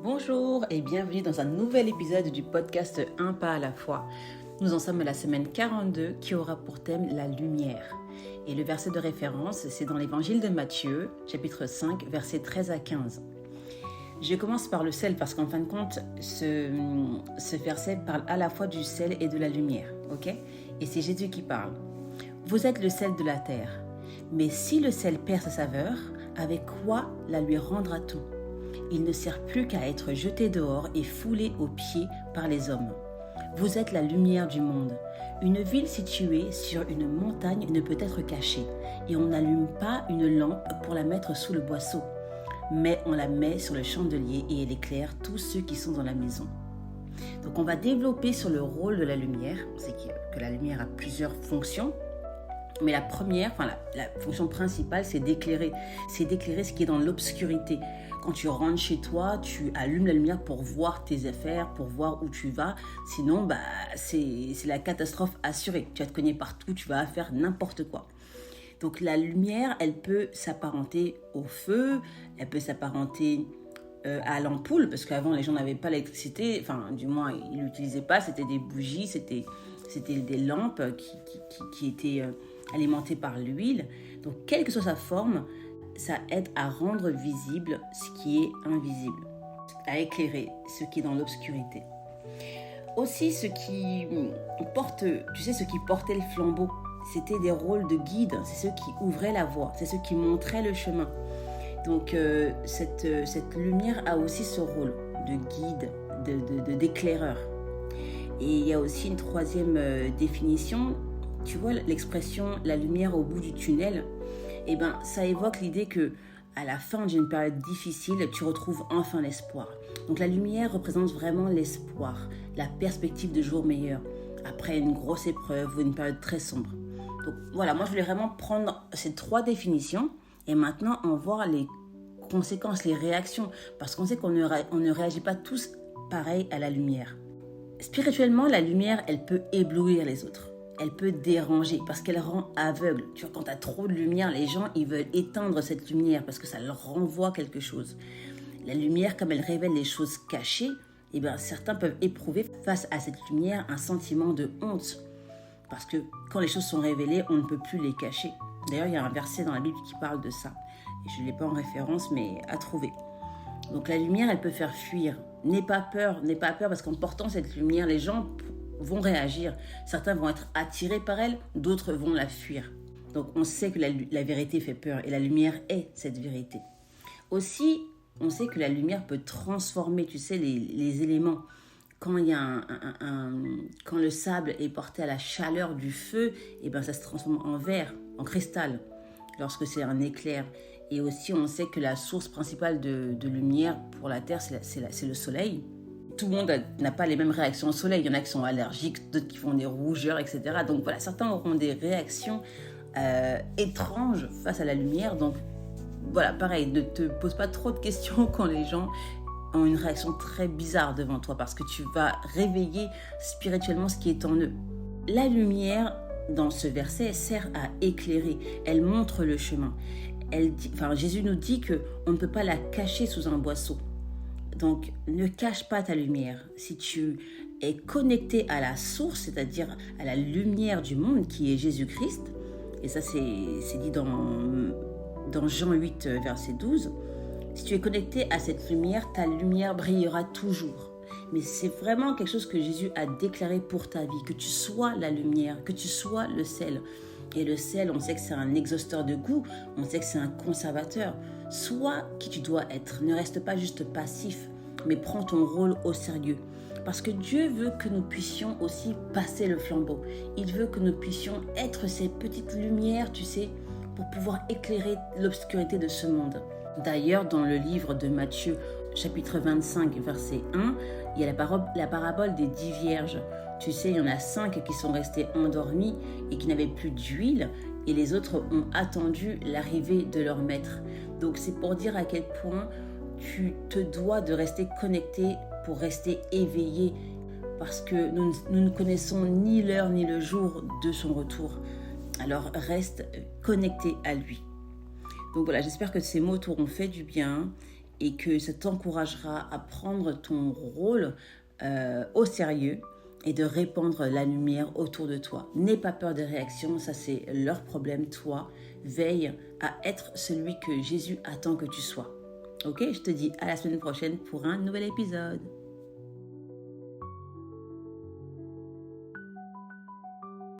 Bonjour et bienvenue dans un nouvel épisode du podcast Un pas à la fois. Nous en sommes à la semaine 42 qui aura pour thème la lumière. Et le verset de référence, c'est dans l'évangile de Matthieu, chapitre 5, versets 13 à 15. Je commence par le sel parce qu'en fin de compte, ce verset parle à la fois du sel et de la lumière. Ok ? Et c'est Jésus qui parle. Vous êtes le sel de la terre. Mais si le sel perd sa saveur, avec quoi la lui rendra-t-on ? Il ne sert plus qu'à être jeté dehors et foulé aux pieds par les hommes. Vous êtes la lumière du monde. Une ville située sur une montagne ne peut être cachée, et on n'allume pas une lampe pour la mettre sous le boisseau, mais on la met sur le chandelier et elle éclaire tous ceux qui sont dans la maison. Donc on va développer sur le rôle de la lumière. On sait que la lumière a plusieurs fonctions. Mais la première, la fonction principale, c'est d'éclairer. C'est d'éclairer ce qui est dans l'obscurité. Quand tu rentres chez toi, tu allumes la lumière pour voir tes affaires, pour voir où tu vas. Sinon, c'est la catastrophe assurée. Tu vas te cogner partout, tu vas faire n'importe quoi. Donc la lumière, elle peut s'apparenter au feu, elle peut s'apparenter à l'ampoule, parce qu'avant, les gens n'avaient pas l'électricité. Enfin, du moins, ils ne l'utilisaient pas. C'était des bougies, c'était des lampes qui étaient alimentées par l'huile. Donc, quelle que soit sa forme, ça aide à rendre visible ce qui est invisible, à éclairer ce qui est dans l'obscurité. Aussi, ceux qui portaient le flambeau, c'était des rôles de guide, c'est ceux qui ouvraient la voie, c'est ceux qui montraient le chemin. Donc, cette lumière a aussi ce rôle de guide, d'éclaireur. Et il y a aussi une troisième définition. Tu vois l'expression « la lumière au bout du tunnel », ça évoque l'idée que à la fin d'une période difficile, tu retrouves enfin l'espoir. Donc la lumière représente vraiment l'espoir, la perspective de jours meilleurs, après une grosse épreuve ou une période très sombre. Donc voilà, moi je voulais vraiment prendre ces trois définitions et maintenant en voir les conséquences, les réactions, parce qu'on sait qu'on ne réagit pas tous pareil à la lumière. Spirituellement, la lumière, elle peut éblouir les autres. Elle peut déranger parce qu'elle rend aveugle. Tu vois, quand tu as trop de lumière, les gens, ils veulent éteindre cette lumière parce que ça leur renvoie quelque chose. La lumière, comme elle révèle les choses cachées, certains peuvent éprouver face à cette lumière un sentiment de honte. Parce que quand les choses sont révélées, on ne peut plus les cacher. D'ailleurs, il y a un verset dans la Bible qui parle de ça. Et je ne l'ai pas en référence, mais à trouver. Donc la lumière, elle peut faire fuir. N'aie pas peur parce qu'en portant cette lumière, les gens vont réagir. Certains vont être attirés par elle, d'autres vont la fuir. Donc on sait que la vérité fait peur et la lumière est cette vérité. Aussi, on sait que la lumière peut transformer, tu sais, les éléments. Quand il y a quand le sable est porté à la chaleur du feu, ça se transforme en verre, en cristal, lorsque c'est un éclair. Et aussi, on sait que la source principale de lumière pour la Terre, c'est le soleil. Tout le monde n'a pas les mêmes réactions au soleil. Il y en a qui sont allergiques, d'autres qui font des rougeurs, etc. Donc voilà, certains auront des réactions étranges face à la lumière. Donc voilà, pareil, ne te pose pas trop de questions quand les gens ont une réaction très bizarre devant toi parce que tu vas réveiller spirituellement ce qui est en eux. La lumière, dans ce verset, sert à éclairer. Elle montre le chemin. Jésus nous dit qu'on ne peut pas la cacher sous un boisseau. Donc, ne cache pas ta lumière. Si tu es connecté à la source, c'est-à-dire à la lumière du monde qui est Jésus-Christ, et ça c'est dit dans Jean 8, verset 12, si tu es connecté à cette lumière, ta lumière brillera toujours. Mais c'est vraiment quelque chose que Jésus a déclaré pour ta vie, que tu sois la lumière, que tu sois le sel. Et le sel, on sait que c'est un exhausteur de goût, on sait que c'est un conservateur. Sois qui tu dois être, ne reste pas juste passif, mais prends ton rôle au sérieux. Parce que Dieu veut que nous puissions aussi passer le flambeau. Il veut que nous puissions être ces petites lumières, tu sais, pour pouvoir éclairer l'obscurité de ce monde. D'ailleurs, dans le livre de Matthieu, chapitre 25, verset 1, il y a la parabole des 10 vierges. Tu sais, il y en a 5 qui sont restées endormies et qui n'avaient plus d'huile et les autres ont attendu l'arrivée de leur maître. Donc c'est pour dire à quel point tu te dois de rester connecté pour rester éveillé parce que nous ne connaissons ni l'heure ni le jour de son retour. Alors reste connecté à lui. Donc voilà, j'espère que ces mots t'auront fait du bien et que ça t'encouragera à prendre ton rôle au sérieux et de répandre la lumière autour de toi. N'aie pas peur des réactions, ça c'est leur problème. Toi, veille à être celui que Jésus attend que tu sois. Ok, je te dis à la semaine prochaine pour un nouvel épisode.